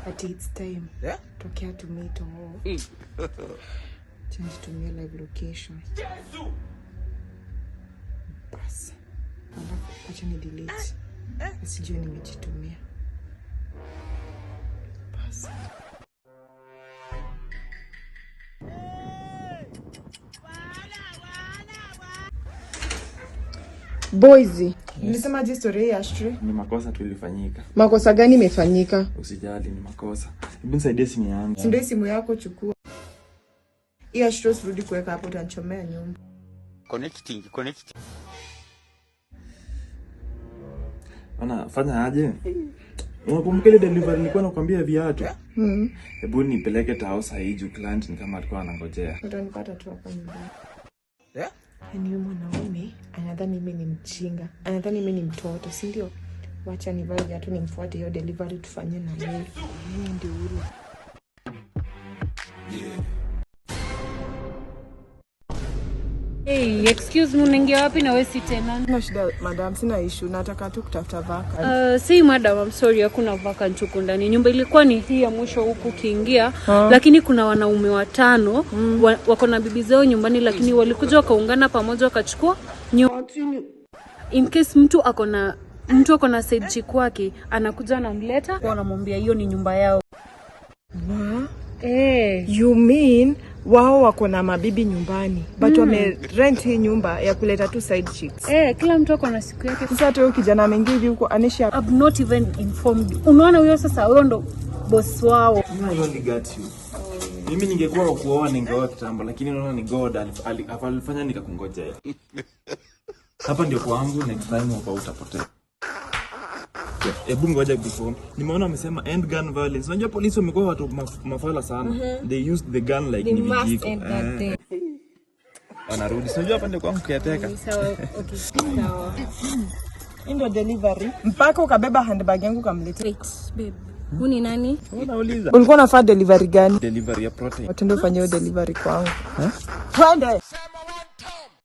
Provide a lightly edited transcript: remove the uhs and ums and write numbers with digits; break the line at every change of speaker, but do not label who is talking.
But it's time.
Yeah?
Tokea to meet all. Change to my live location. Basi. Alafu acha ni delete. Sijui nimejitumia. Basi. Boys, nilisema je story ya Ashtray?
Ni makosa tulifanyika.
Makosa gani imefanyika?
Usijali, ni makosa. Hebu nisaidie simu yangu.
Ndio simu yako chukua. Hii Ashtray rudi kuweka hapo utanichomea nyumba.
Connecting.
Ana fanya aje? Unakumbuka ile delivery nilikuwa nakwambia viatu? Hebu nipeleke tao saa hii juu client ni kama alikuwa anangojea.
Utanipata tu hapa nyumbani. Yaani yule mwanaume anadhani mimi ni mjinga. Anadhani mimi ni mtoto, si ndio? Wacha nivae viatu nimfuate hiyo delivery tufanye na yeye. Mimi ndio yule.
Hey, excuse me, unaingia wapi na wewe si tena?
Sina shida madam, sina issue. Nataka tu kutafuta vacant.
See madam, I'm sorry, hakuna vacant huko ndani. Nyumba ilikuwa ni hii ya mwisho huku kiingia, lakini kuna wanaume 5 wako na bibi zao nyumbani, lakini walikuja wakaungana pamoja wakachukua in case mtu ako na side chick wake anakuja anamleta, wanamwambia hiyo ni nyumba yao.
You mean wao wako na mabibi nyumbani but wame rent hii nyumba ya kuleta tu side chicks?
Kila mtu ako na siku yake.
Sasa hata huyo kijana mengi hivi huko anisha.
I'm not even informed. Unaona huyo sasa, huyo ndo boss wao.
I only got you. Mimi ningekuwa kuoa ningeoa kitambo, lakini unaona ni God alifanya nikakungojea. Hapa ndio kwangu, next time hapa utapotea. Hebu ngoja before. Nimeona wamesema end gun violence. Unajua polisi wamekuwa watu mafala sana. They use the gun like ni vijiko. Wanarudi. Unajua hapa ndio kwangu kiateka.
Sawa, okay. Sawa.
Ndio delivery. Mpaka ukabeba handbag yangu kamleta.
Wait, babe. Huni nani?
Unauliza.
Ulikuwa unafanya delivery gani?
Delivery ya protein.
Watende ufanye delivery kwangu. Twende.